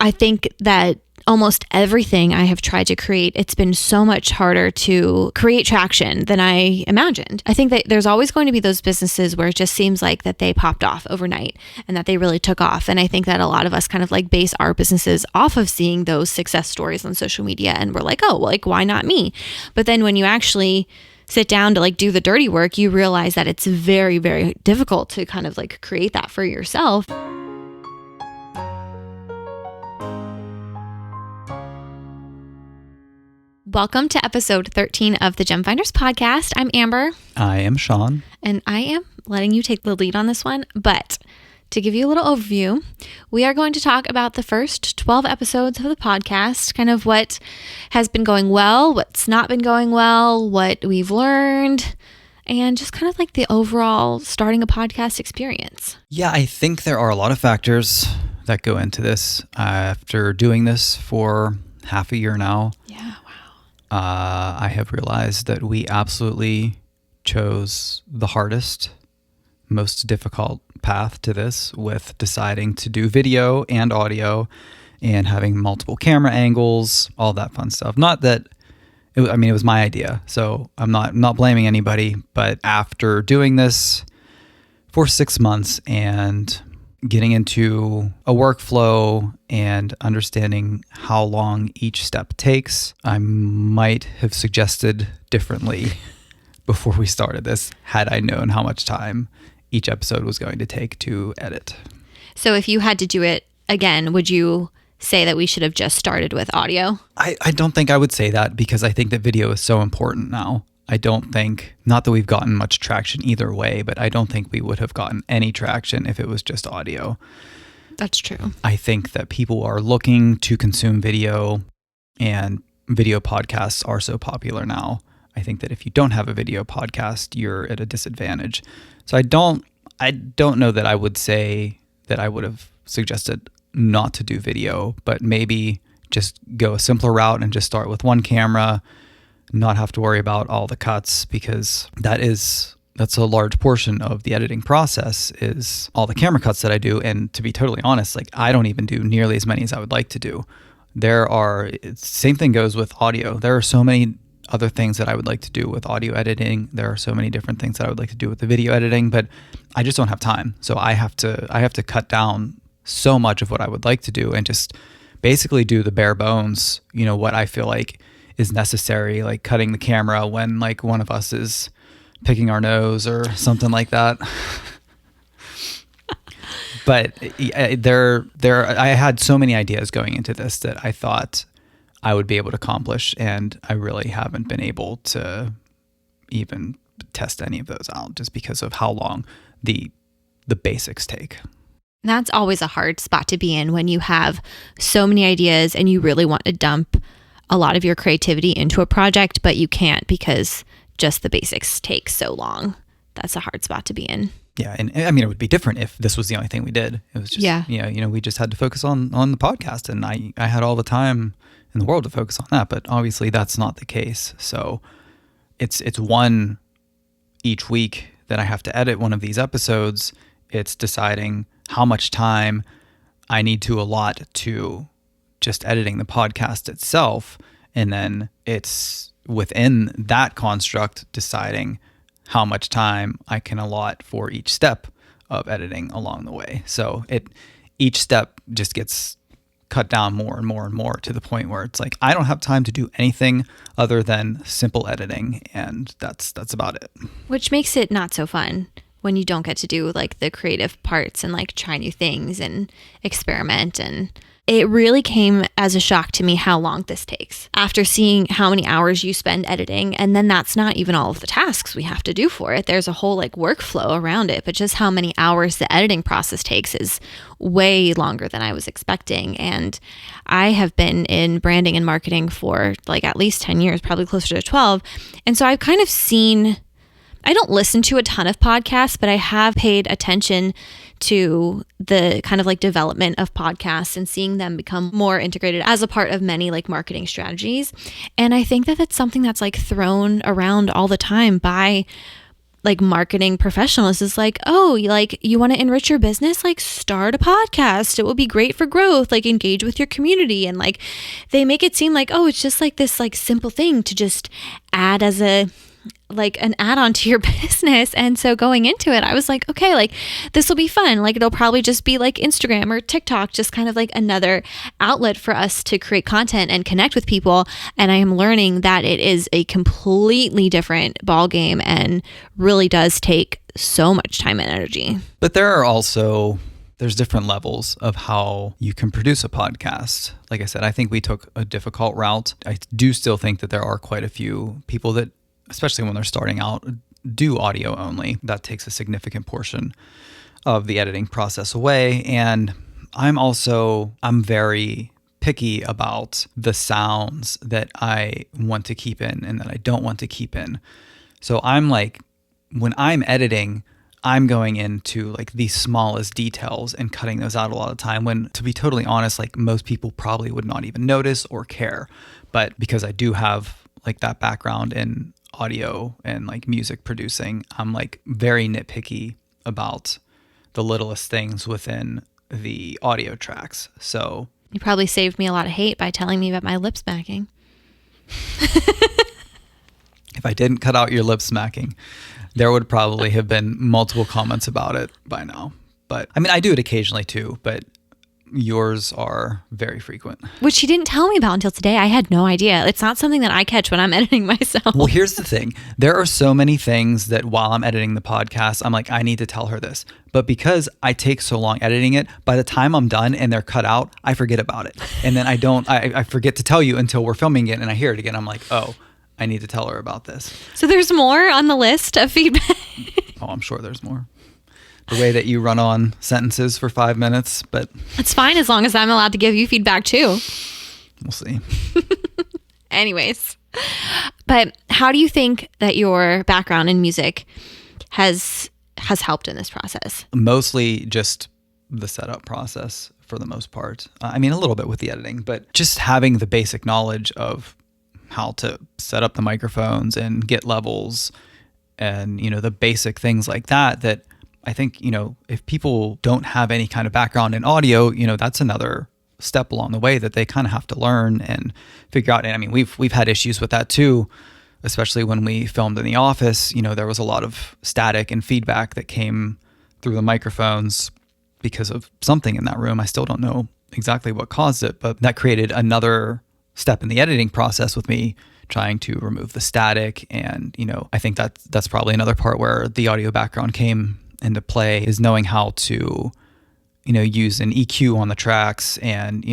I think that almost everything I have tried to create, it's been so much harder to create traction than I imagined. I think that there's always going to be those businesses where it just seems like that they popped off overnight and that they really took off. And I think that a lot of us kind of like base our businesses off of seeing those success stories on social media. And we're like, oh, well, like, why not me? But then when you actually sit down to like do the dirty work, you realize that it's very, very difficult to kind of like create that for yourself. Welcome to episode 13 of the Gem Finders podcast. I'm Amber. I am Sean. And I am letting you take the lead on this one. But to give you a little overview, we are going to talk about the first 12 episodes of the podcast, kind of what has been going well, what's not been going well, what we've learned, and just kind of like the overall starting a podcast experience. Yeah, I think there are a lot of factors that go into this. After doing this for half a year now, I have realized that we absolutely chose the hardest, most difficult path to this with deciding to do video and audio and having multiple camera angles, all that fun stuff. Not that, it was my idea, so I'm not blaming anybody, but after doing this for 6 months and getting into a workflow and understanding how long each step takes, I might have suggested differently before we started this, had I known how much time each episode was going to take to edit. So if you had to do it again, would you say that we should have just started with audio? I don't think I would say that, because I think that video is so important now. I don't think, not that we've gotten much traction either way, but I don't think we would have gotten any traction if it was just audio. That's true. I think that people are looking to consume video, and video podcasts are so popular now. I think that if you don't have a video podcast, you're at a disadvantage. So I don't know that I would say that I would have suggested not to do video, but maybe just go a simpler route and just start with one camera, not have to worry about all the cuts, because that's a large portion of the editing process, is all the camera cuts that I do. And to be totally honest, like, I don't even do nearly as many as I would like to do. Same thing goes with audio. There are so many other things that I would like to do with audio editing. There are so many different things that I would like to do with the video editing, but I just don't have time. So I have to cut down so much of what I would like to do and just basically do the bare bones, what I feel like is necessary, like cutting the camera when like one of us is picking our nose or something like that. But I had so many ideas going into this that I thought I would be able to accomplish, and I really haven't been able to even test any of those out just because of how long the basics take. That's always a hard spot to be in when you have so many ideas and you really want to dump a lot of your creativity into a project, but you can't because just the basics take so long. That's a hard spot to be in. Yeah. And I mean, it would be different if this was the only thing we did. It was just, we just had to focus on the podcast, and I had all the time in the world to focus on that, but obviously that's not the case. So it's one each week that I have to edit one of these episodes. It's deciding how much time I need to allot to just editing the podcast itself. And then it's within that construct deciding how much time I can allot for each step of editing along the way. So each step just gets cut down more and more and more, to the point where it's like, I don't have time to do anything other than simple editing. And that's about it. Which makes it not so fun when you don't get to do like the creative parts and like try new things and experiment. And it really came as a shock to me how long this takes after seeing how many hours you spend editing. And then that's not even all of the tasks we have to do for it. There's a whole like workflow around it, but just how many hours the editing process takes is way longer than I was expecting. And I have been in branding and marketing for like at least 10 years, probably closer to 12. And so I've kind of seen, I don't listen to a ton of podcasts, but I have paid attention to the kind of like development of podcasts and seeing them become more integrated as a part of many like marketing strategies. And I think that that's something that's like thrown around all the time by like marketing professionals is like, oh, like you want to enrich your business, like start a podcast. It will be great for growth, like engage with your community. And like they make it seem like, oh, it's just like this like simple thing to just add as a like an add-on to your business. And so going into it, I was like, okay, like this will be fun. Like it'll probably just be like Instagram or TikTok, just kind of like another outlet for us to create content and connect with people. And I am learning that it is a completely different ball game and really does take so much time and energy. But there's different levels of how you can produce a podcast. Like I said, I think we took a difficult route. I do still think that there are quite a few people that, especially when they're starting out, do audio only. That takes a significant portion of the editing process away. And I'm very picky about the sounds that I want to keep in and that I don't want to keep in. So I'm like, when I'm editing, I'm going into like the smallest details and cutting those out a lot of time, when, to be totally honest, like most people probably would not even notice or care. But because I do have like that background in audio and like music producing, I'm like very nitpicky about the littlest things within the audio tracks. So you probably saved me a lot of hate by telling me about my lip smacking. If I didn't cut out your lip smacking, there would probably have been multiple comments about it by now. But I mean, I do it occasionally too, but yours are very frequent. Which she didn't tell me about until today. I had no idea. It's not something that I catch when I'm editing myself. Well, here's the thing. There are so many things that while I'm editing the podcast, I'm like, I need to tell her this. But because I take so long editing it, by the time I'm done and they're cut out, I forget about it. And then I forget to tell you until we're filming it and I hear it again. I'm like, oh, I need to tell her about this. So there's more on the list of feedback. Oh, I'm sure there's more. The way that you run on sentences for 5 minutes, but it's fine as long as I'm allowed to give you feedback too. We'll see. Anyways, but how do you think that your background in music has helped in this process? Mostly just the setup process for the most part. I mean, a little bit with the editing, but just having the basic knowledge of how to set up the microphones and get levels and, the basic things like that I think, if people don't have any kind of background in audio, that's another step along the way that they kind of have to learn and figure out. And I mean, we've had issues with that too, especially when we filmed in the office. There was a lot of static and feedback that came through the microphones because of something in that room. I still don't know exactly what caused it, but that created another step in the editing process with me trying to remove the static. And, I think that's probably another part where the audio background came into play, is knowing how to, use an EQ on the tracks and,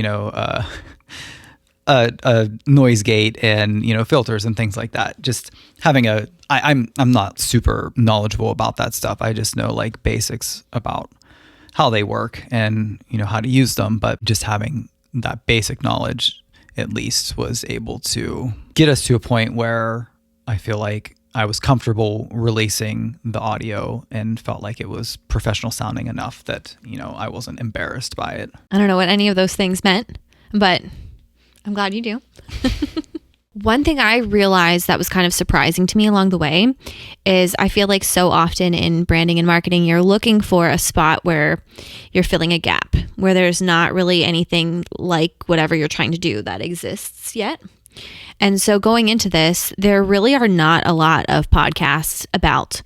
a noise gate and, filters and things like that. Just having I'm not super knowledgeable about that stuff. I just know like basics about how they work and, how to use them. But just having that basic knowledge at least was able to get us to a point where I feel like I was comfortable releasing the audio and felt like it was professional sounding enough that, I wasn't embarrassed by it. I don't know what any of those things meant, but I'm glad you do. One thing I realized that was kind of surprising to me along the way is I feel like so often in branding and marketing, you're looking for a spot where you're filling a gap, where there's not really anything like whatever you're trying to do that exists yet. And so going into this, there really are not a lot of podcasts about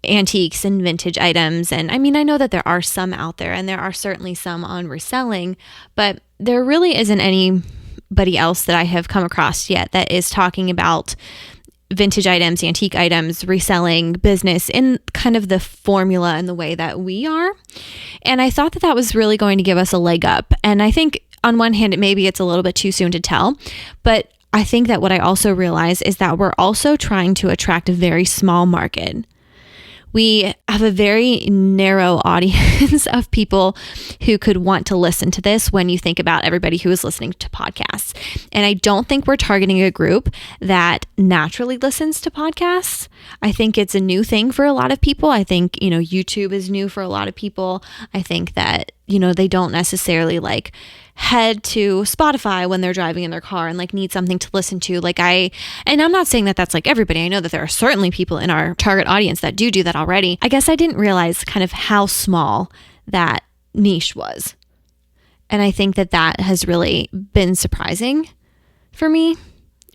antiques and vintage items. And I mean, I know that there are some out there and there are certainly some on reselling, but there really isn't anybody else that I have come across yet that is talking about vintage items, antique items, reselling, business in kind of the formula and the way that we are. And I thought that was really going to give us a leg up. And I think on one hand, maybe it's a little bit too soon to tell, but I think that what I also realize is that we're also trying to attract a very small market. We have a very narrow audience of people who could want to listen to this when you think about everybody who is listening to podcasts. And I don't think we're targeting a group that naturally listens to podcasts. I think it's a new thing for a lot of people. I think, YouTube is new for a lot of people. I think that, they don't necessarily head to Spotify when they're driving in their car and like need something to listen to. And I'm not saying that that's like everybody. I know that there are certainly people in our target audience that do that already. I guess I didn't realize kind of how small that niche was. And I think that that has really been surprising for me,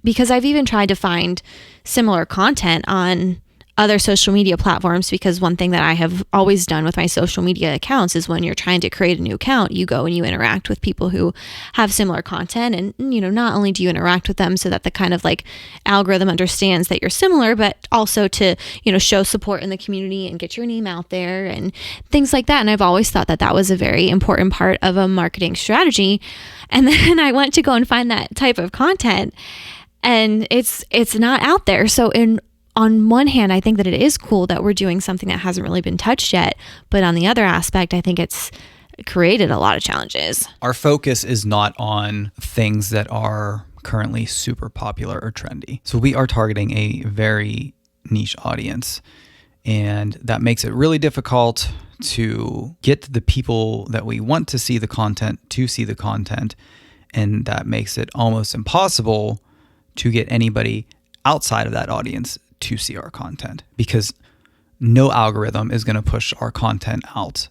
because I've even tried to find similar content on other social media platforms, because one thing that I have always done with my social media accounts is when you're trying to create a new account, you go and you interact with people who have similar content. And, not only do you interact with them so that the kind of like algorithm understands that you're similar, but also to, show support in the community and get your name out there and things like that. And I've always thought that that was a very important part of a marketing strategy. And then I went to go and find that type of content, and it's not out there. So on one hand, I think that it is cool that we're doing something that hasn't really been touched yet. But on the other aspect, I think it's created a lot of challenges. Our focus is not on things that are currently super popular or trendy. So we are targeting a very niche audience, and that makes it really difficult to get the people that we want to see the content to see the content. And that makes it almost impossible to get anybody outside of that audience to see our content, because no algorithm is going to push our content out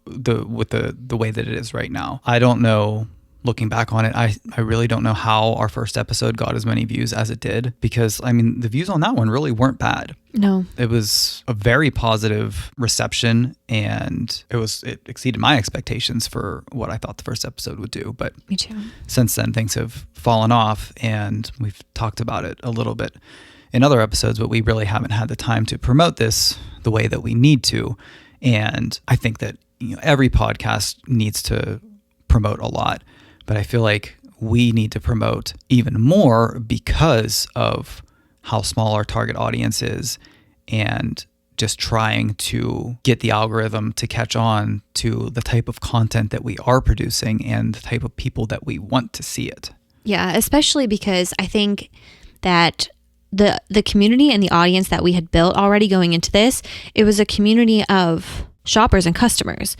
with the way that it is right now. I don't know, looking back on it, I really don't know how our first episode got as many views as it did, because the views on that one really weren't bad. No. It was a very positive reception, and it exceeded my expectations for what I thought the first episode would do. But me too. Since then, things have fallen off, and we've talked about it a little bit in other episodes, but we really haven't had the time to promote this the way that we need to. And I think that every podcast needs to promote a lot, but I feel like we need to promote even more because of how small our target audience is, and just trying to get the algorithm to catch on to the type of content that we are producing and the type of people that we want to see it. Yeah, especially because I think that the community and the audience that we had built already going into this, it was a community of shoppers and customers.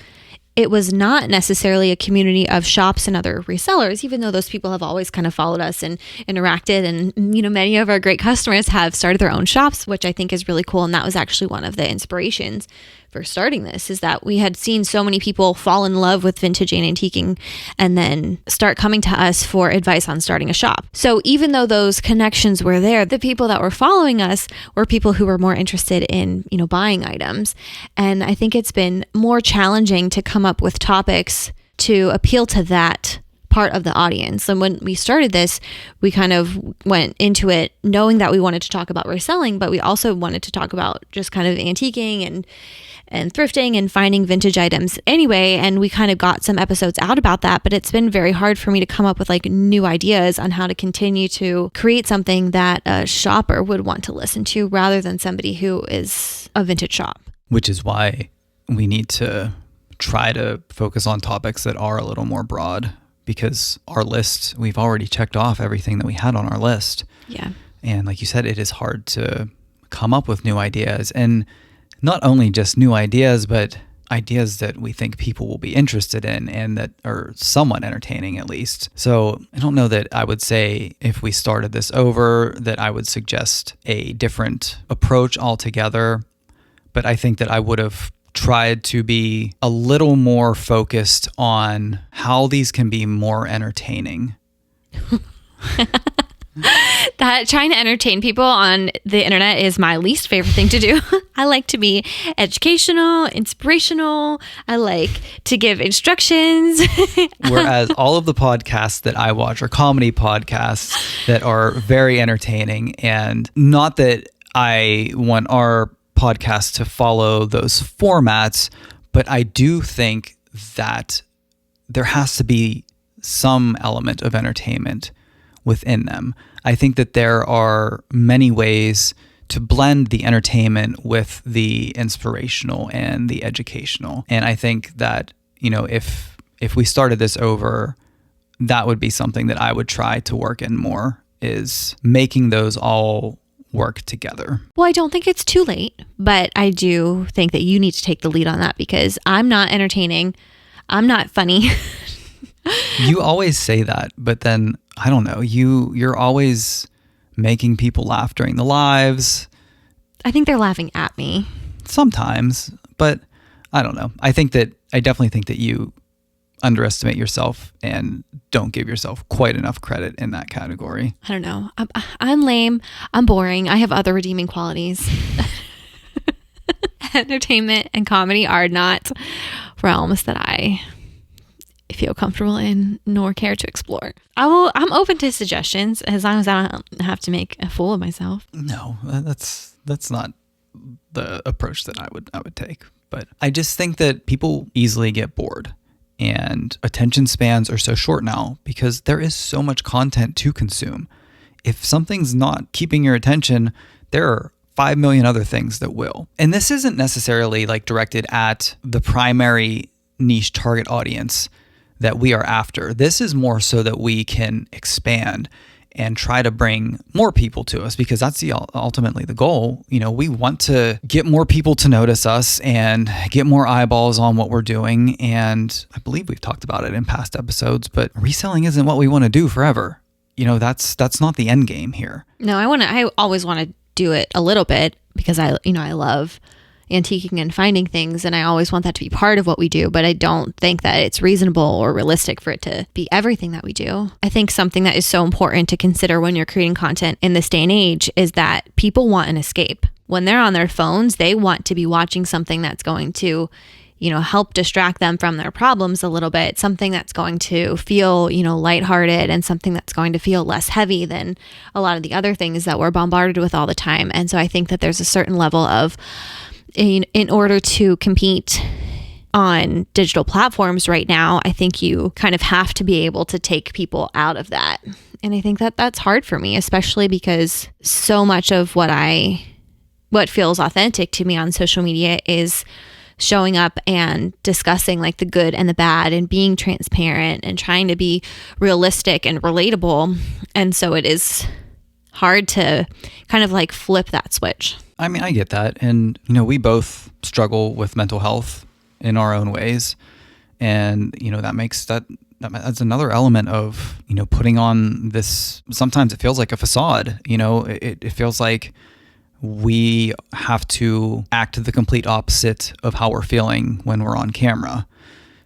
It was not necessarily a community of shops and other resellers, even though those people have always kind of followed us and interacted. And, many of our great customers have started their own shops, which I think is really cool. And that was actually one of the inspirations for starting this, is that we had seen so many people fall in love with vintage and antiquing and then start coming to us for advice on starting a shop. So even though those connections were there, the people that were following us were people who were more interested in, buying items. And I think it's been more challenging to come up with topics to appeal to that part of the audience. And when we started this, we kind of went into it knowing that we wanted to talk about reselling, but we also wanted to talk about just kind of antiquing and thrifting and finding vintage items anyway. And we kind of got some episodes out about that, but it's been very hard for me to come up with like new ideas on how to continue to create something that a shopper would want to listen to rather than somebody who is a vintage shop. Which is why we need to try to focus on topics that are a little more broad, because our list, we've already checked off everything that we had on our list. Yeah. And like you said, it is hard to come up with new ideas, and not only just new ideas, but ideas that we think people will be interested in and that are somewhat entertaining at least. So I don't know that I would say if we started this over that I would suggest a different approach altogether, but I think that I would have tried to be a little more focused on how these can be more entertaining. That trying to entertain people on the internet is my least favorite thing to do. I like to be educational, inspirational. I like to give instructions. Whereas all of the podcasts that I watch are comedy podcasts that are very entertaining, and not that I want our podcast to follow those formats, but I do think that there has to be some element of entertainment within them. I think that there are many ways to blend the entertainment with the inspirational and the educational. And I think that, if we started this over, that would be something that I would try to work in more, is making those all work together. Well, I don't think it's too late, but I do think that you need to take the lead on that, because I'm not entertaining. I'm not funny. You always say that, but then I don't know. You're always making people laugh during the lives. I think they're laughing at me. Sometimes, but I don't know. I definitely think that you underestimate yourself and don't give yourself quite enough credit in that category. I don't know. I'm lame. I'm boring. I have other redeeming qualities. Entertainment and comedy are not realms that I feel comfortable in nor care to explore. I'm open to suggestions as long as I don't have to make a fool of myself. No, that's not the approach that I would take. But I just think that people easily get bored, and attention spans are so short now because there is so much content to consume. If something's not keeping your attention, there are 5 million other things that will. And this isn't necessarily like directed at the primary niche target audience that we are after. This is more so that we can expand and try to bring more people to us, because that's ultimately the goal. You know, we want to get more people to notice us and get more eyeballs on what we're doing. And I believe we've talked about it in past episodes, but reselling isn't what we want to do forever. You know, that's not the end game here. No, I always want to do it a little bit because I love antiquing and finding things, and I always want that to be part of what we do, but I don't think that it's reasonable or realistic for it to be everything that we do. I think something that is so important to consider when you're creating content in this day and age is that people want an escape. When they're on their phones, they want to be watching something that's going to, help distract them from their problems a little bit, something that's going to feel, lighthearted, and something that's going to feel less heavy than a lot of the other things that we're bombarded with all the time. And so I think that there's a certain level of, in order to compete on digital platforms right now, I think you kind of have to be able to take people out of that. And I think that that's hard for me, especially because so much of what feels authentic to me on social media is showing up and discussing like the good and the bad and being transparent and trying to be realistic and relatable. And so it is hard to kind of like flip that switch. I mean, I get that. And, we both struggle with mental health in our own ways. And, that makes that's another element of, putting on this, sometimes it feels like a facade. It feels like we have to act the complete opposite of how we're feeling when we're on camera.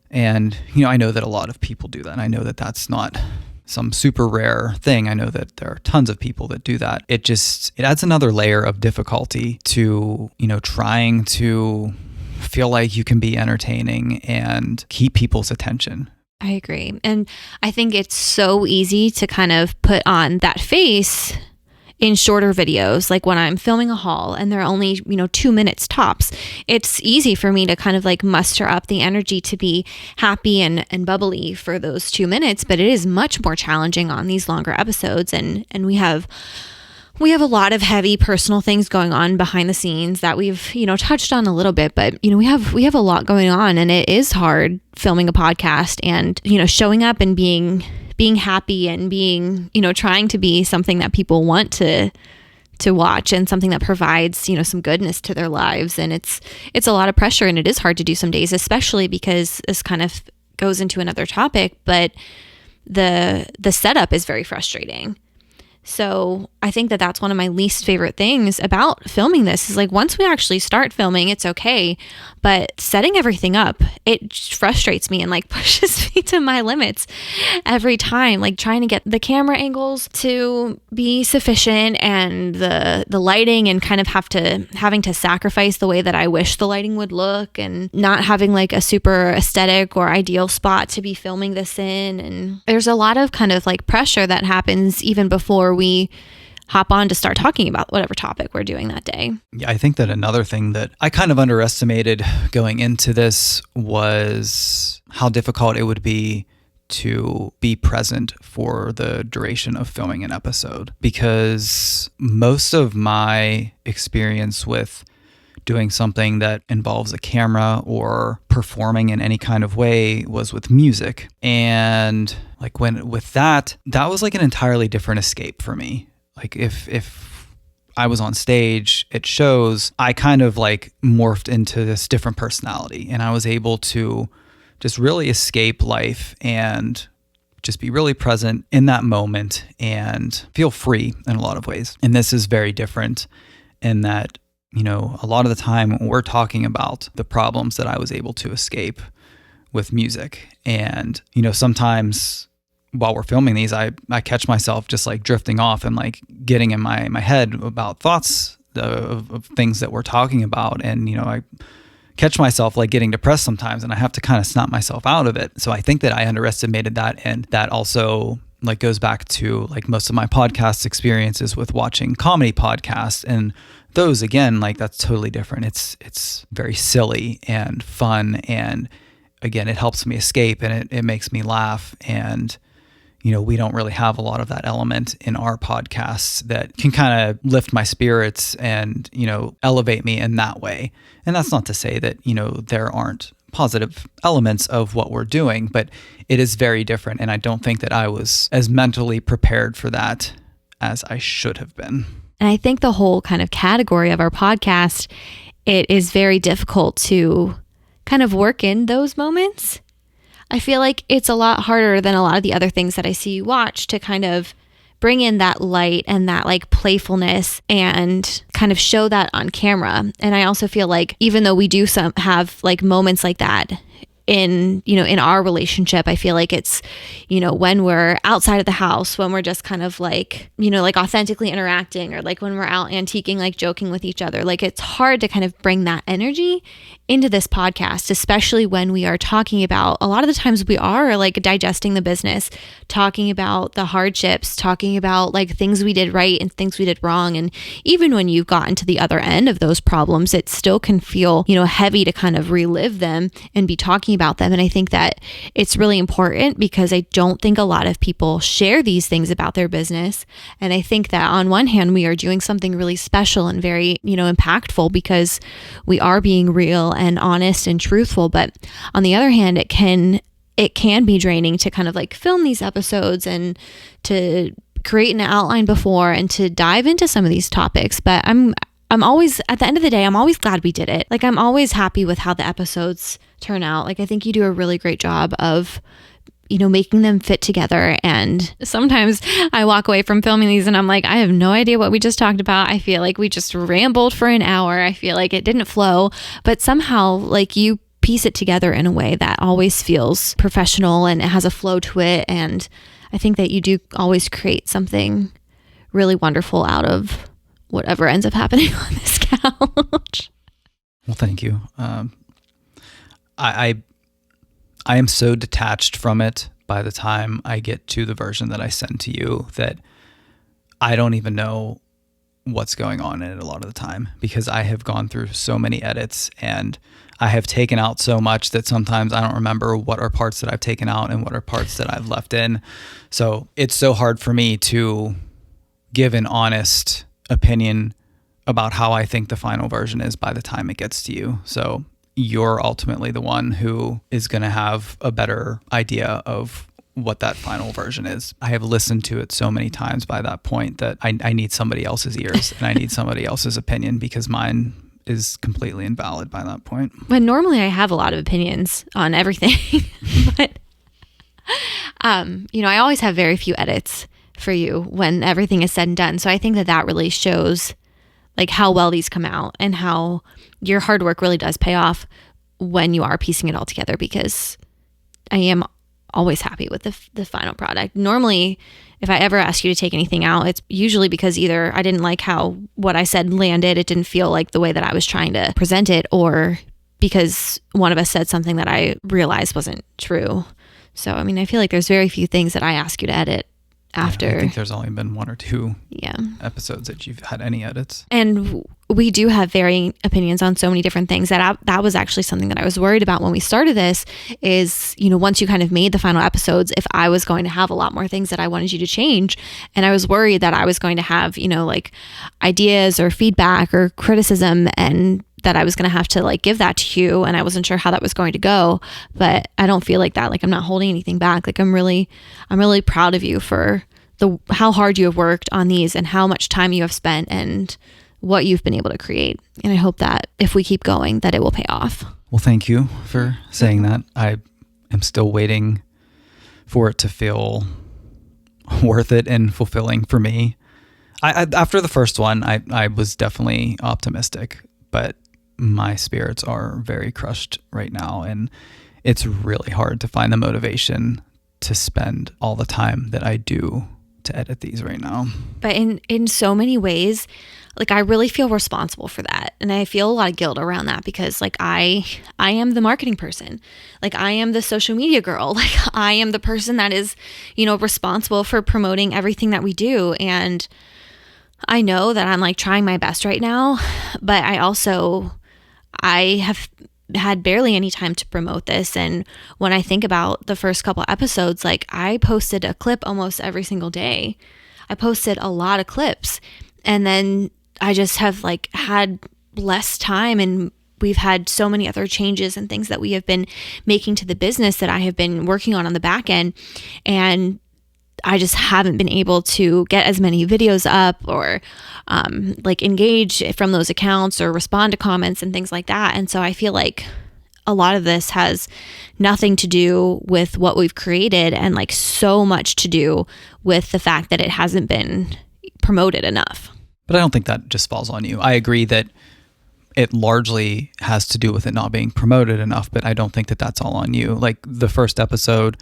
And, I know that a lot of people do that. And I know that that's not some super rare thing. I know that there are tons of people that do that. It adds another layer of difficulty to, trying to feel like you can be entertaining and keep people's attention. I agree. And I think it's so easy to kind of put on that face in shorter videos, like when I'm filming a haul and they're only, 2 minutes tops. It's easy for me to kind of like muster up the energy to be happy and bubbly for those 2 minutes, but it is much more challenging on these longer episodes. And we have a lot of heavy personal things going on behind the scenes that we've, touched on a little bit, but, we have a lot going on, and it is hard filming a podcast and, showing up and being happy and being, trying to be something that people want to watch and something that provides, some goodness to their lives. And it's a lot of pressure, and it is hard to do some days, especially because this kind of goes into another topic, but the setup is very frustrating. So I think that that's one of my least favorite things about filming this is like once we actually start filming, it's okay. But setting everything up, it frustrates me and like pushes me to my limits every time. Like trying to get the camera angles to be sufficient and the lighting, and kind of having to sacrifice the way that I wish the lighting would look, and not having like a super aesthetic or ideal spot to be filming this in. And there's a lot of kind of like pressure that happens even before we hop on to start talking about whatever topic we're doing that day. Yeah, I think that another thing that I kind of underestimated going into this was how difficult it would be to be present for the duration of filming an episode, because most of my experience with doing something that involves a camera or performing in any kind of way was with music. And like with that was like an entirely different escape for me. Like if I was on stage at shows, I kind of like morphed into this different personality, and I was able to just really escape life and just be really present in that moment and feel free in a lot of ways. And this is very different in that, a lot of the time we're talking about the problems that I was able to escape with music. And, sometimes while we're filming these, I catch myself just like drifting off and like getting in my head about thoughts of things that we're talking about. And, I catch myself like getting depressed sometimes, and I have to kind of snap myself out of it. So I think that I underestimated that. And that also like goes back to like most of my podcast experiences with watching comedy podcasts, and those, again, like that's totally different. It's very silly and fun. And again, it helps me escape, and it makes me laugh. And, we don't really have a lot of that element in our podcasts that can kind of lift my spirits and, elevate me in that way. And that's not to say that, there aren't positive elements of what we're doing, but it is very different. And I don't think that I was as mentally prepared for that as I should have been. And I think the whole kind of category of our podcast, it is very difficult to kind of work in those moments. I feel like it's a lot harder than a lot of the other things that I see you watch to kind of bring in that light and that like playfulness and kind of show that on camera. And I also feel like even though we do have like moments like that in our relationship, I feel like it's, when we're outside of the house, when we're just kind of like, like authentically interacting, or like when we're out antiquing, like joking with each other, like it's hard to kind of bring that energy into this podcast, especially when we are talking about, a lot of the times we are like digesting the business, talking about the hardships, talking about like things we did right and things we did wrong. And even when you've gotten to the other end of those problems, it still can feel, heavy to kind of relive them and be talking about them. And I think that it's really important because I don't think a lot of people share these things about their business. And I think that on one hand, we are doing something really special and very, impactful because we are being real and honest and truthful. But on the other hand, it can be draining to kind of like film these episodes and to create an outline before and to dive into some of these topics. But I'm always, at the end of the day, I'm always glad we did it. Like, I'm always happy with how the episodes turn out. Like, I think you do a really great job of, making them fit together. And sometimes I walk away from filming these and I'm like, I have no idea what we just talked about. I feel like we just rambled for an hour. I feel like it didn't flow, but somehow like you piece it together in a way that always feels professional and it has a flow to it. And I think that you do always create something really wonderful out of whatever ends up happening on this couch. Well, thank you. I am so detached from it by the time I get to the version that I send to you that I don't even know what's going on in it a lot of the time, because I have gone through so many edits and I have taken out so much that sometimes I don't remember what are parts that I've taken out and what are parts that I've left in. So it's so hard for me to give an honest opinion about how I think the final version is by the time it gets to you. So you're ultimately the one who is going to have a better idea of what that final version is. I have listened to it so many times by that point that I need somebody else's ears and I need somebody else's opinion, because mine is completely invalid by that point. But normally I have a lot of opinions on everything, but I always have very few edits for you when everything is said and done. So I think that really shows like how well these come out and how your hard work really does pay off when you are piecing it all together, because I am always happy with the final product. Normally, if I ever ask you to take anything out, it's usually because either I didn't like how what I said landed, it didn't feel like the way that I was trying to present it, or because one of us said something that I realized wasn't true. So, I feel like there's very few things that I ask you to edit after. Yeah, I think there's only been one or two episodes that you've had any edits. And we do have varying opinions on so many different things. That was actually something that I was worried about when we started this is, once you kind of made the final episodes, if I was going to have a lot more things that I wanted you to change. And I was worried that I was going to have, like ideas or feedback or criticism, and that I was going to have to like give that to you. And I wasn't sure how that was going to go, but I don't feel like that. Like, I'm not holding anything back. Like, I'm really proud of you for how hard you have worked on these and how much time you have spent and what you've been able to create. And I hope that if we keep going, that it will pay off. Well, thank you for saying that. I am still waiting for it to feel worth it and fulfilling for me. After the first one, I was definitely optimistic, but my spirits are very crushed right now, and it's really hard to find the motivation to spend all the time that I do to edit these right now. But in so many ways, like I really feel responsible for that. And I feel a lot of guilt around that because like I am the marketing person. Like I am the social media girl. Like I am the person that is, responsible for promoting everything that we do. And I know that I'm like trying my best right now, but I have had barely any time to promote this. And when I think about the first couple episodes, like I posted a clip almost every single day. I posted a lot of clips, and then I just have like had less time, and we've had so many other changes and things that we have been making to the business that I have been working on the back end. And I just haven't been able to get as many videos up or like engage from those accounts or respond to comments and things like that. And so I feel like a lot of this has nothing to do with what we've created and like so much to do with the fact that it hasn't been promoted enough. But I don't think that just falls on you. I agree that it largely has to do with it not being promoted enough, but I don't think that that's all on you. Like the first episode,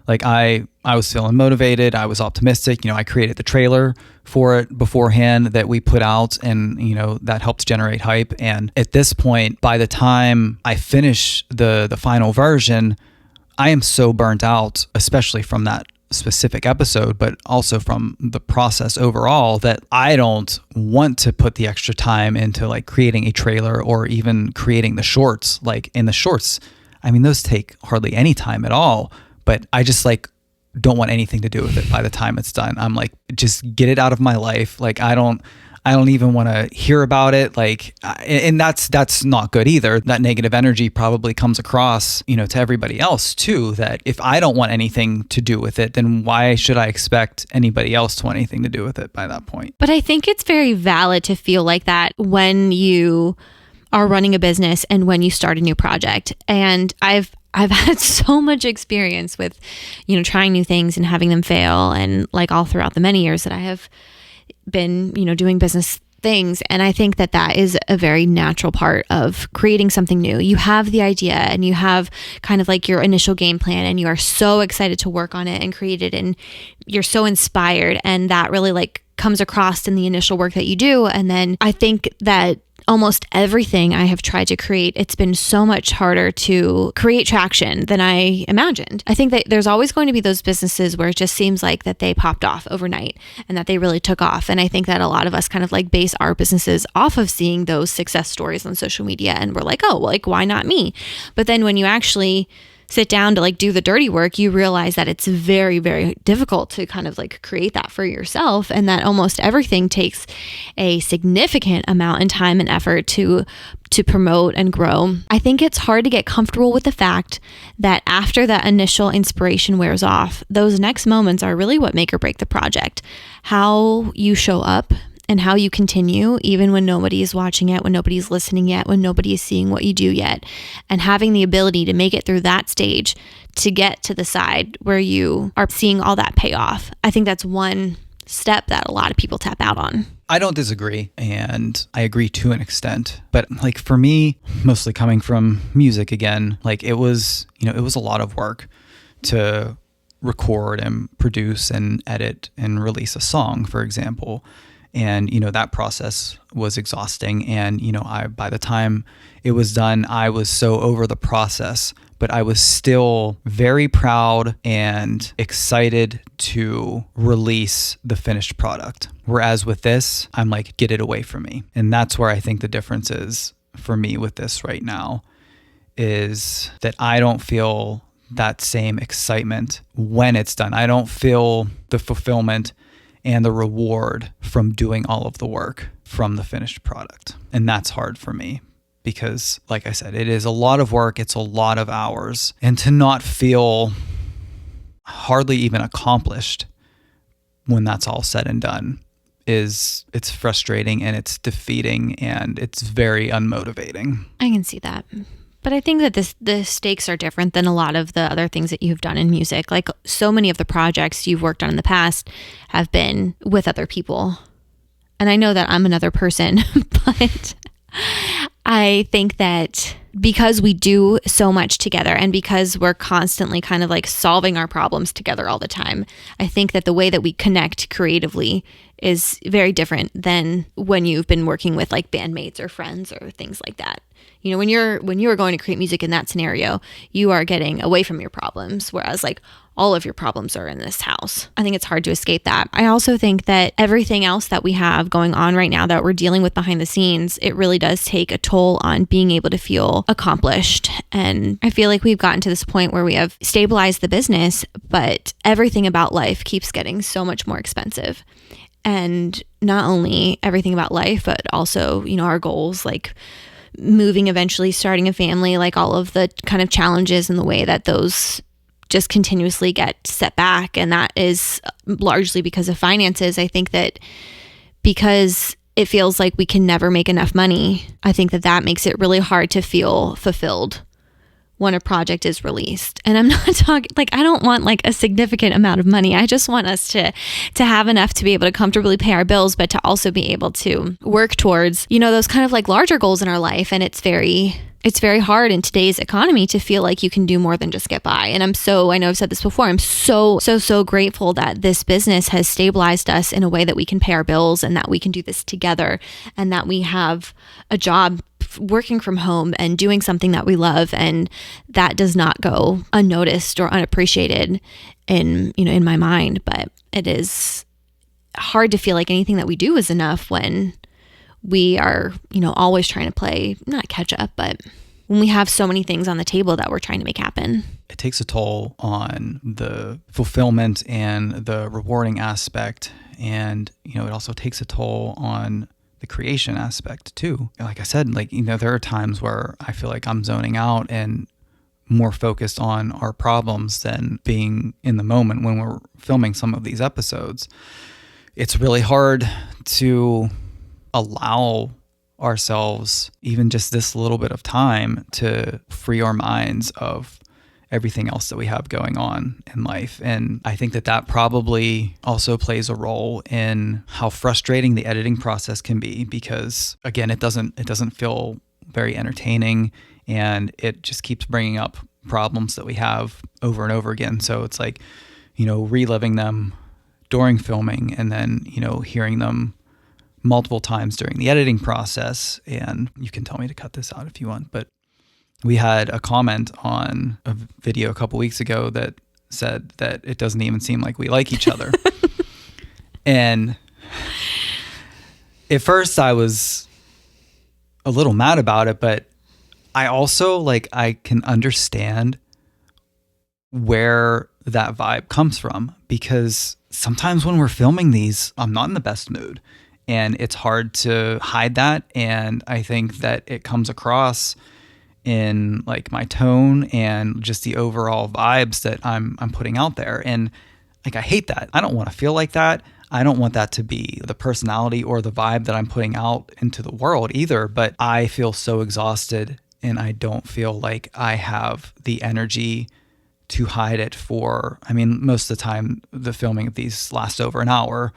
like I was feeling motivated. I was optimistic. I created the trailer for it beforehand that we put out, and, that helped generate hype. And at this point, by the time I finish the final version, I am so burnt out, especially from that specific episode, but also from the process overall, that I don't want to put the extra time into like creating a trailer or even creating the shorts. Like in the shorts, I mean, those take hardly any time at all, but I just like don't want anything to do with it by the time it's done. I'm like, just get it out of my life. Like I don't even want to hear about it. Like, and that's not good either. That negative energy probably comes across, to everybody else too, that if I don't want anything to do with it, then why should I expect anybody else to want anything to do with it by that point? But I think it's very valid to feel like that when you are running a business and when you start a new project. And I've had so much experience with, trying new things and having them fail, and like all throughout the many years that I have been, doing business things. And I think that that is a very natural part of creating something new. You have the idea and you have kind of like your initial game plan, and you are so excited to work on it and create it, and you're so inspired, and that really like comes across in the initial work that you do. And then I think that almost everything I have tried to create, it's been so much harder to create traction than I imagined. I think that there's always going to be those businesses where it just seems like that they popped off overnight and that they really took off. And I think that a lot of us kind of like base our businesses off of seeing those success stories on social media, and we're like, oh, well, like, why not me? But then when you actually sit down to like do the dirty work, you realize that it's very, very difficult to kind of like create that for yourself, and that almost everything takes a significant amount in time and effort to promote and grow. I think it's hard to get comfortable with the fact that after that initial inspiration wears off, those next moments are really what make or break the project. How you show up and how you continue, even when nobody is watching it, when nobody's listening yet, when nobody is seeing what you do yet, and having the ability to make it through that stage to get to the side where you are seeing all that payoff. I think that's one step that a lot of people tap out on. I don't disagree, and I agree to an extent. But like for me, mostly coming from music again, like it was a lot of work to record and produce and edit and release a song, for example. And, that process was exhausting. And, by the time it was done, I was so over the process, but I was still very proud and excited to release the finished product. Whereas with this, I'm like, get it away from me. And that's where I think the difference is for me with this right now, is that I don't feel that same excitement when it's done. I don't feel the fulfillment and the reward from doing all of the work from the finished product. And that's hard for me because, like I said, it is a lot of work. It's a lot of hours. And to not feel hardly even accomplished when that's all said and done it's frustrating and it's defeating and it's very unmotivating. I can see that But I think that the stakes are different than a lot of the other things that you've done in music. Like so many of the projects you've worked on in the past have been with other people. And I know that I'm another person, but I think that because we do so much together and because we're constantly kind of like solving our problems together all the time, I think that the way that we connect creatively is very different than when you've been working with like bandmates or friends or things like that. You know, when you are going to create music in that scenario, you are getting away from your problems, whereas like all of your problems are in this house. I think it's hard to escape that. I also think that everything else that we have going on right now that we're dealing with behind the scenes, it really does take a toll on being able to feel accomplished. And I feel like we've gotten to this point where we have stabilized the business, but everything about life keeps getting so much more expensive. And not only everything about life, but also, you know, our goals, like moving eventually, starting a family, like all of the kind of challenges and the way that those just continuously get set back. And that is largely because of finances. I think that because it feels like we can never make enough money, I think that that makes it really hard to feel fulfilled when a project is released. And I'm not talking, like, I don't want like a significant amount of money. I just want us to have enough to be able to comfortably pay our bills, but to also be able to work towards, you know, those kind of like larger goals in our life. And it's very hard in today's economy to feel like you can do more than just get by. And I know I've said this before, I'm so grateful that this business has stabilized us in a way that we can pay our bills and that we can do this together and that we have a job working from home and doing something that we love, and that does not go unnoticed or unappreciated in my mind. But it is hard to feel like anything that we do is enough when we are, you know, always trying to play, not catch up, but when we have so many things on the table that we're trying to make happen. It takes a toll on the fulfillment and the rewarding aspect. And, you know, it also takes a toll on the creation aspect too. Like I said, like, you know, there are times where I feel like I'm zoning out and more focused on our problems than being in the moment when we're filming some of these episodes. It's really hard to allow ourselves even just this little bit of time to free our minds of everything else that we have going on in life. And I think that probably also plays a role in how frustrating the editing process can be, because again, it doesn't feel very entertaining, and it just keeps bringing up problems that we have over and over again. So it's like, you know, reliving them during filming and then, you know, hearing them multiple times during the editing process. And you can tell me to cut this out if you want, but we had a comment on a video a couple weeks ago that said that it doesn't even seem like we like each other. And at first I was a little mad about it, but I also I can understand where that vibe comes from, because sometimes when we're filming these, I'm not in the best mood and it's hard to hide that. And I think that it comes across in like my tone and just the overall vibes that I'm putting out there. And like, I hate that. I don't want to feel like that. I don't want that to be the personality or the vibe that I'm putting out into the world either. But I feel so exhausted and I don't feel like I have the energy to hide it most of the time the filming of these lasts over an hour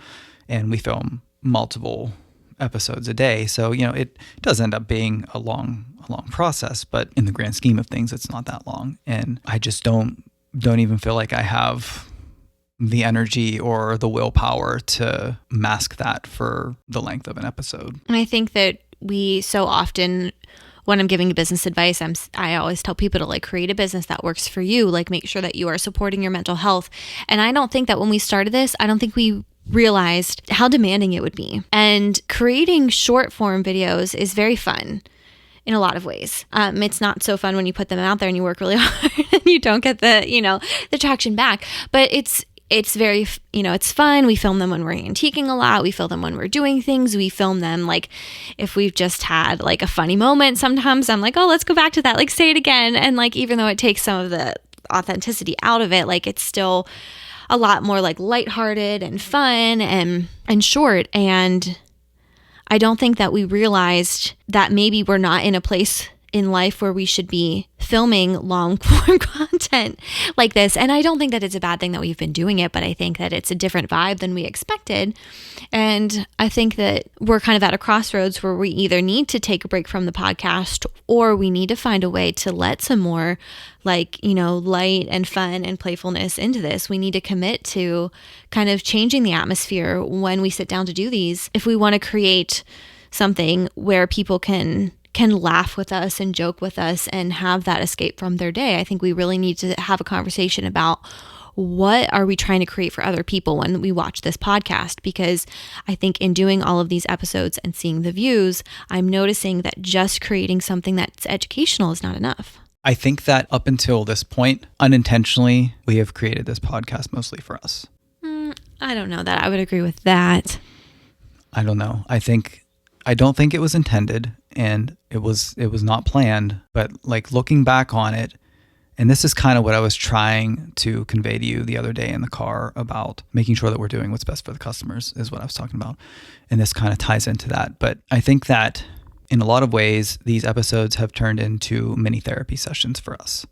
and we film multiple episodes a day. So, you know, it does end up being a long process, but in the grand scheme of things, it's not that long. And I just don't even feel like I have the energy or the willpower to mask that for the length of an episode. And I think that we so often, when I'm giving business advice, I always tell people to like create a business that works for you, like make sure that you are supporting your mental health. And I don't think that when we started this, I don't think we realized how demanding it would be. And creating short form videos is very fun in a lot of ways. It's not so fun when you put them out there and you work really hard and you don't get the traction back. But it's very, it's fun. We film them when we're antiquing a lot. We film them when we're doing things. We film them like if we've just had like a funny moment. Sometimes I'm like, oh, let's go back to that. Like say it again. And like, even though it takes some of the authenticity out of it, like it's still a lot more like lighthearted and fun and short. And I don't think that we realized that maybe we're not in a place in life where we should be filming long form content like this. And I don't think that it's a bad thing that we've been doing it, but I think that it's a different vibe than we expected. And I think that we're kind of at a crossroads where we either need to take a break from the podcast, or we need to find a way to let some more light and fun and playfulness into this. We need to commit to kind of changing the atmosphere when we sit down to do these. If we want to create something where people can laugh with us and joke with us and have that escape from their day, I think we really need to have a conversation about what are we trying to create for other people when we watch this podcast. Because I think in doing all of these episodes and seeing the views, I'm noticing that just creating something that's educational is not enough. I think that up until this point, unintentionally, we have created this podcast mostly for us. I don't know that I would agree with that. I don't know. I don't think it was intended, and it was not planned, but like looking back on it, and this is kind of what I was trying to convey to you the other day in the car about making sure that we're doing what's best for the customers is what I was talking about. And this kind of ties into that. But I think that in a lot of ways, these episodes have turned into mini therapy sessions for us.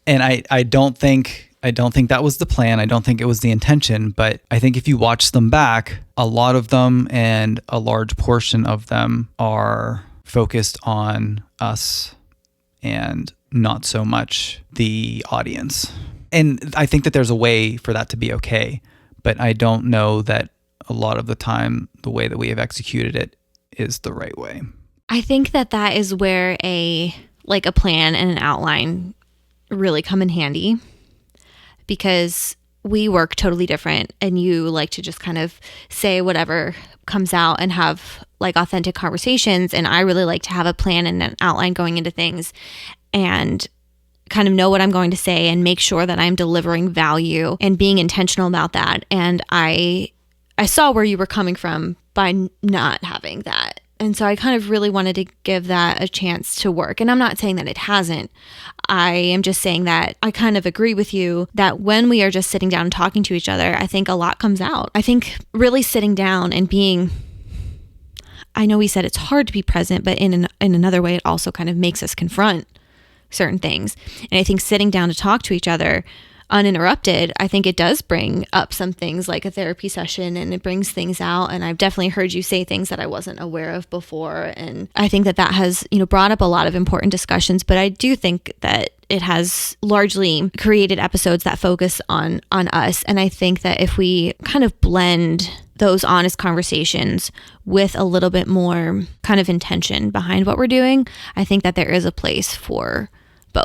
And I don't think that was the plan. I don't think it was the intention, but I think if you watch them back, a lot of them and a large portion of them are focused on us and not so much the audience. And I think that there's a way for that to be okay, but I don't know that a lot of the time the way that we have executed it is the right way. I think that is where a plan and an outline really come in handy, because we work totally different, and you like to just kind of say whatever comes out and have like authentic conversations. And I really like to have a plan and an outline going into things and kind of know what I'm going to say and make sure that I'm delivering value and being intentional about that. And I saw where you were coming from by not having that. And so I kind of really wanted to give that a chance to work. And I'm not saying that it hasn't. I am just saying that I kind of agree with you that when we are just sitting down and talking to each other, I think a lot comes out. I think really sitting down and being, I know we said it's hard to be present, but in another way, it also kind of makes us confront certain things. And I think sitting down to talk to each other uninterrupted, I think it does bring up some things like a therapy session, and it brings things out. And I've definitely heard you say things that I wasn't aware of before. And I think that has, brought up a lot of important discussions, but I do think that it has largely created episodes that focus on us. And I think that if we kind of blend those honest conversations with a little bit more kind of intention behind what we're doing, I think that there is a place for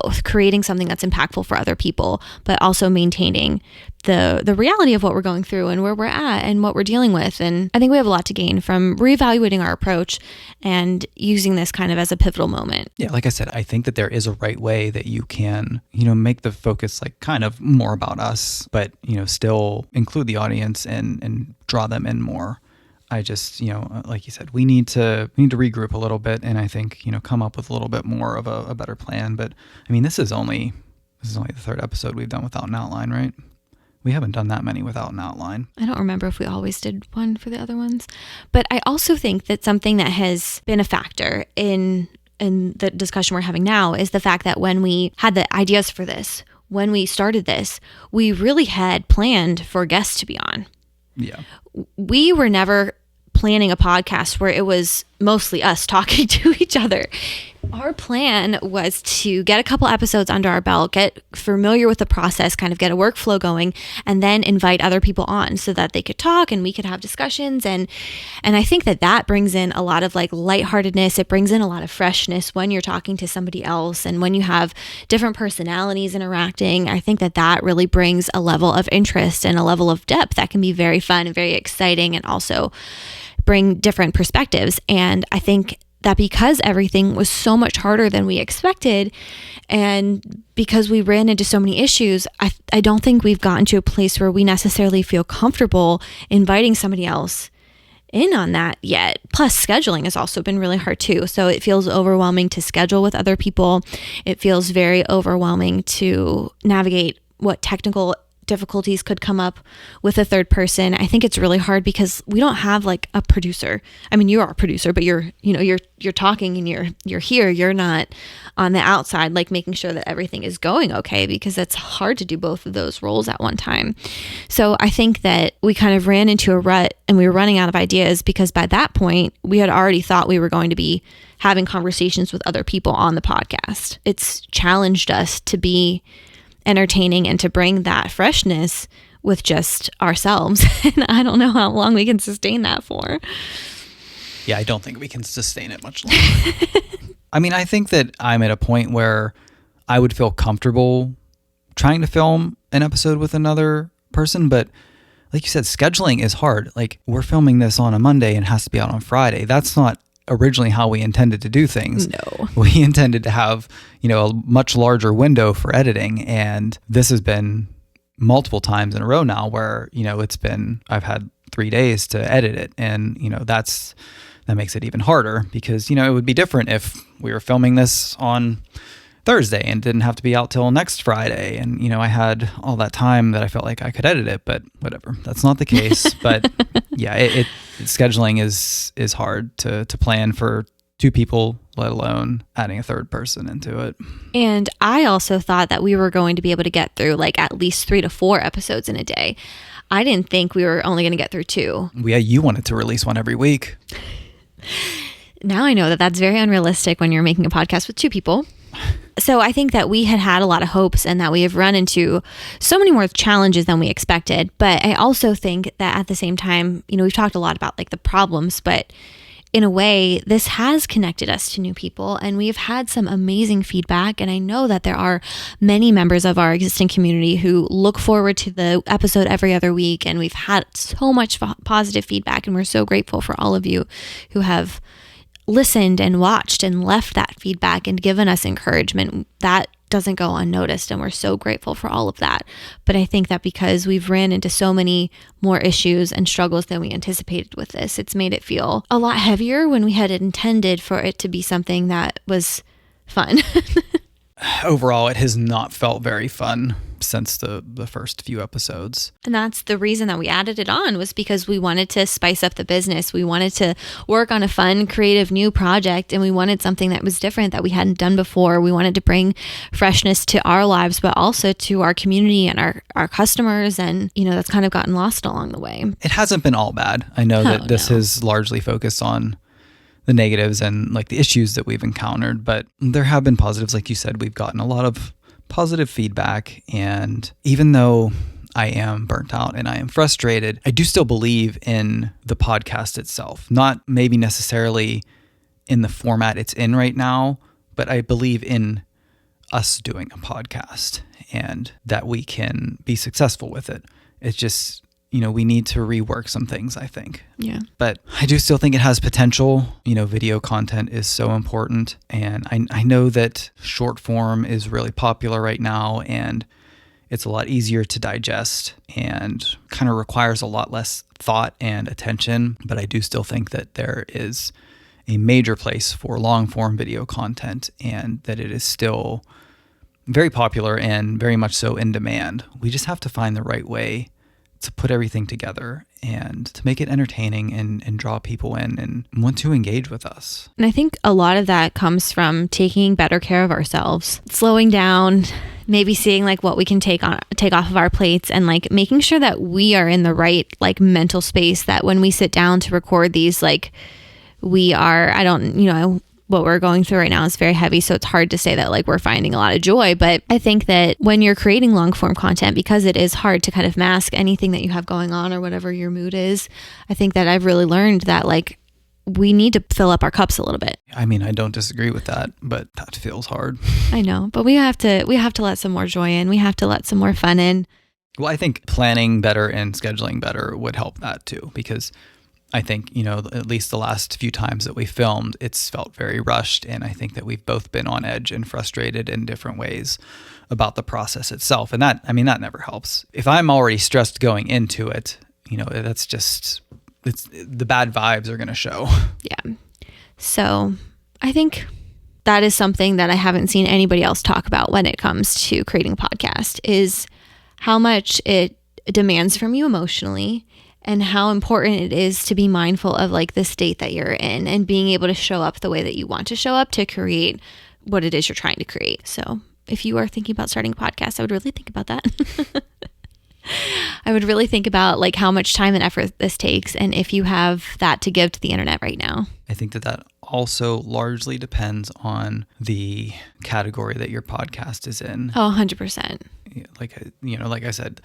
both creating something that's impactful for other people, but also maintaining the reality of what we're going through and where we're at and what we're dealing with. And I think we have a lot to gain from reevaluating our approach and using this kind of as a pivotal moment. Yeah, like I said, I think that there is a right way that you can, make the focus like kind of more about us, but, still include the audience and draw them in more. I just, like you said, we need to regroup a little bit, and I think, come up with a little bit more of a better plan. But I mean, this is only the third episode we've done without an outline, right? We haven't done that many without an outline. I don't remember if we always did one for the other ones, but I also think that something that has been a factor in the discussion we're having now is the fact that when we had the ideas for this, when we started this, we really had planned for guests to be on. Yeah. We were never planning a podcast where it was mostly us talking to each other. Our plan was to get a couple episodes under our belt, get familiar with the process, kind of get a workflow going, and then invite other people on so that they could talk and we could have discussions. And I think that brings in a lot of like lightheartedness. It brings in a lot of freshness when you're talking to somebody else and when you have different personalities interacting. I think that really brings a level of interest and a level of depth that can be very fun and very exciting, and also bring different perspectives. And I think that because everything was so much harder than we expected, and because we ran into so many issues, I don't think we've gotten to a place where we necessarily feel comfortable inviting somebody else in on that yet. Plus, scheduling has also been really hard too. So it feels overwhelming to schedule with other people. It feels very overwhelming to navigate what technical difficulties could come up with a third person. I think it's really hard because we don't have like a producer. I mean, you are a producer, but you're talking and you're here. You're not on the outside, like making sure that everything is going okay, because it's hard to do both of those roles at one time. So I think that we kind of ran into a rut and we were running out of ideas, because by that point we had already thought we were going to be having conversations with other people on the podcast. It's challenged us to be entertaining and to bring that freshness with just ourselves. And I don't know how long we can sustain that for. Yeah, I don't think we can sustain it much longer. I mean, I think that I'm at a point where I would feel comfortable trying to film an episode with another person, but like you said, scheduling is hard. Like, we're filming this on a Monday and it has to be out on Friday. That's not originally how we intended to do things. No. We intended to have, a much larger window for editing. And this has been multiple times in a row now where, I've had 3 days to edit it. And, that makes it even harder because, it would be different if we were filming this on Thursday and didn't have to be out till next Friday. And, I had all that time that I felt like I could edit it, but whatever, that's not the case. But yeah, scheduling is hard to plan for two people, let alone adding a third person into it. And I also thought that we were going to be able to get through like at least 3 to 4 episodes in a day. I didn't think we were only going to get through 2. Yeah, you wanted to release one every week. Now I know that that's very unrealistic when you're making a podcast with 2 people. So I think that we had a lot of hopes and that we have run into so many more challenges than we expected. But I also think that at the same time, we've talked a lot about like the problems, but in a way, this has connected us to new people, and we've had some amazing feedback. And I know that there are many members of our existing community who look forward to the episode every other week. And we've had so much positive feedback, and we're so grateful for all of you who have listened and watched and left that feedback and given us encouragement. That doesn't go unnoticed, and we're so grateful for all of that. But I think that because we've ran into so many more issues and struggles than we anticipated with this, it's made it feel a lot heavier when we had intended for it to be something that was fun. Overall, it has not felt very fun since the first few episodes. And that's the reason that we added it on, was because we wanted to spice up the business. We wanted to work on a fun, creative new project, and we wanted something that was different that we hadn't done before. We wanted to bring freshness to our lives, but also to our community and our customers. And, that's kind of gotten lost along the way. It hasn't been all bad. I know that this has largely focused on the negatives and like the issues that we've encountered, but there have been positives. Like you said, we've gotten a lot of positive feedback. And even though I am burnt out and I am frustrated, I do still believe in the podcast itself. Not maybe necessarily in the format it's in right now, but I believe in us doing a podcast and that we can be successful with it. It's just, we need to rework some things, I think. Yeah. But I do still think it has potential. Video content is so important. And I know that short form is really popular right now, and it's a lot easier to digest and kind of requires a lot less thought and attention. But I do still think that there is a major place for long form video content, and that it is still very popular and very much so in demand. We just have to find the right way to put everything together and to make it entertaining and draw people in and want to engage with us. And I think a lot of that comes from taking better care of ourselves, slowing down, maybe seeing like what we can take off of our plates, and like making sure that we are in the right like mental space, that when we sit down to record these, like we are, what we're going through right now is very heavy. So it's hard to say that like we're finding a lot of joy. But I think that when you're creating long form content, because it is hard to kind of mask anything that you have going on or whatever your mood is, I think that I've really learned that like we need to fill up our cups a little bit. I mean, I don't disagree with that, but that feels hard. I know, but we have to let some more joy in. We have to let some more fun in. Well, I think planning better and scheduling better would help that too, because I think, at least the last few times that we filmed, it's felt very rushed. And I think that we've both been on edge and frustrated in different ways about the process itself. And that never helps. If I'm already stressed going into it, that's just, the bad vibes are going to show. Yeah. So I think that is something that I haven't seen anybody else talk about when it comes to creating a podcast, is how much it demands from you emotionally, and how important it is to be mindful of like the state that you're in and being able to show up the way that you want to show up to create what it is you're trying to create. So if you are thinking about starting a podcast, I would really think about that. I would really think about like how much time and effort this takes, and if you have that to give to the internet right now. I think that also largely depends on the category that your podcast is in. Oh, 100%. Like I said,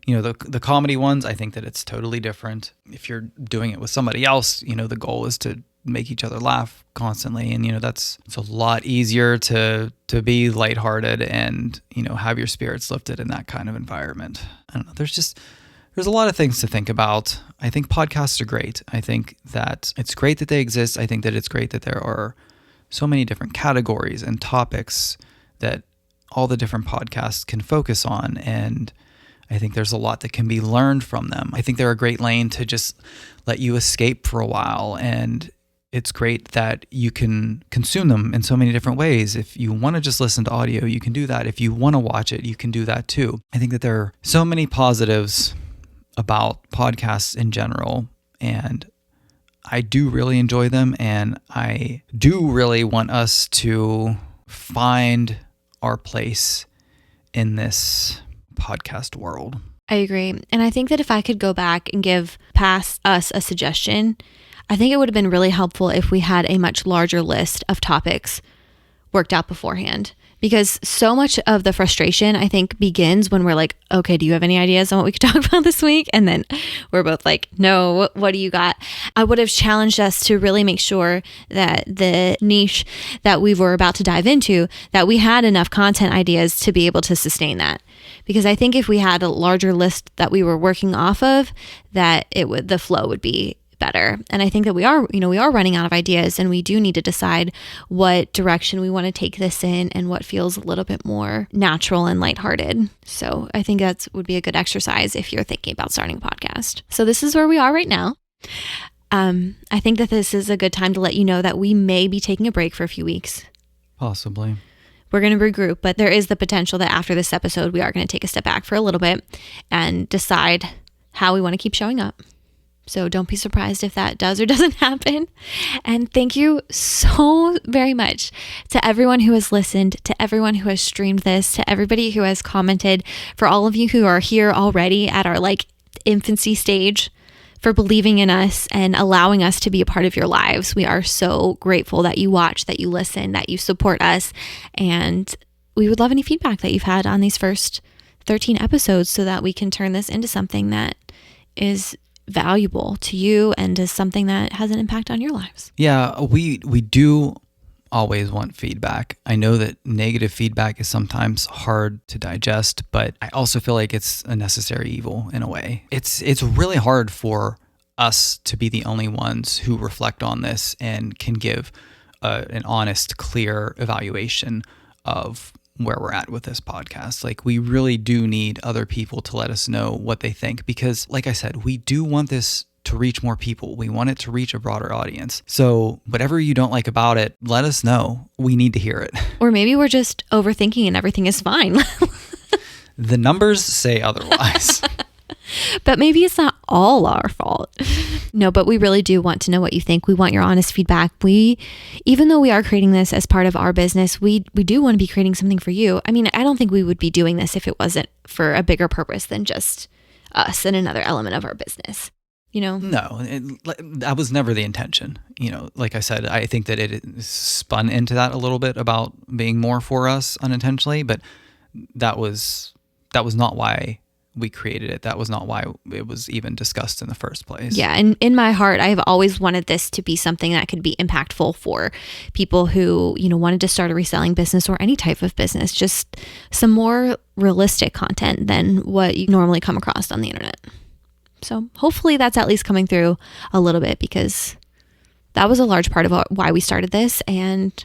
the comedy ones, I think that it's totally different. If you're doing it with somebody else, the goal is to make each other laugh constantly. And, it's a lot easier to be lighthearted and, have your spirits lifted in that kind of environment. I don't know. There's a lot of things to think about. I think podcasts are great. I think that it's great that they exist. I think that it's great that there are so many different categories and topics that all the different podcasts can focus on. And I think there's a lot that can be learned from them. I think they're a great lane to just let you escape for a while. And it's great that you can consume them in so many different ways. If you want to just listen to audio, you can do that. If you want to watch it, you can do that too. I think that there are so many positives about podcasts in general, and I do really enjoy them, and I do really want us to find our place in this podcast world. I agree. And I think that if I could go back and give past us a suggestion, I think it would have been really helpful if we had a much larger list of topics worked out beforehand. Because so much of the frustration, I think, begins when we're like, okay, do you have any ideas on what we could talk about this week? And then we're both like, no, what do you got? I would have challenged us to really make sure that the niche that we were about to dive into, that we had enough content ideas to be able to sustain that. Because I think if we had a larger list that we were working off of, that the flow would be better. And I think that we are running out of ideas, and we do need to decide what direction we want to take this in and what feels a little bit more natural and lighthearted. So I think that would be a good exercise if you're thinking about starting a podcast. So this is where we are right now. I think that this is a good time to let you know that we may be taking a break for a few weeks. Possibly. We're going to regroup, but there is the potential that after this episode, we are going to take a step back for a little bit and decide how we want to keep showing up. So don't be surprised if that does or doesn't happen. And thank you so very much to everyone who has listened, to everyone who has streamed this, to everybody who has commented, for all of you who are here already at our infancy stage, for believing in us and allowing us to be a part of your lives. We are so grateful that you watch, that you listen, that you support us. And we would love any feedback that you've had on these first 13 episodes so that we can turn this into something that is valuable to you and is something that has an impact on your lives. Yeah, we do always want feedback. I know that negative feedback is sometimes hard to digest, but I also feel like it's a necessary evil in a way. It's really hard for us to be the only ones who reflect on this and can give an honest, clear evaluation of where we're at with this podcast. We really do need other people to let us know what they think, because like I said, we do want this to reach more people. We want it to reach a broader audience. So whatever you don't like about it, let us know. We need to hear it. Or maybe we're just overthinking and everything is fine. The numbers say otherwise. But maybe it's not all our fault. No, but we really do want to know what you think. We want your honest feedback. Even though we are creating this as part of our business, we do want to be creating something for you. I mean, I don't think we would be doing this if it wasn't for a bigger purpose than just us and another element of our business. No, that was never the intention. Like I said, I think that it spun into that a little bit about being more for us unintentionally, but that was not why we created it. That was not why it was even discussed in the first place. Yeah. And in my heart, I've always wanted this to be something that could be impactful for people who, wanted to start a reselling business or any type of business, just some more realistic content than what you normally come across on the internet. So hopefully that's at least coming through a little bit, because that was a large part of why we started this. And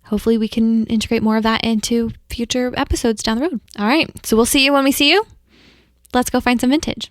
hopefully we can integrate more of that into future episodes down the road. All right. So we'll see you when we see you. Let's go find some vintage.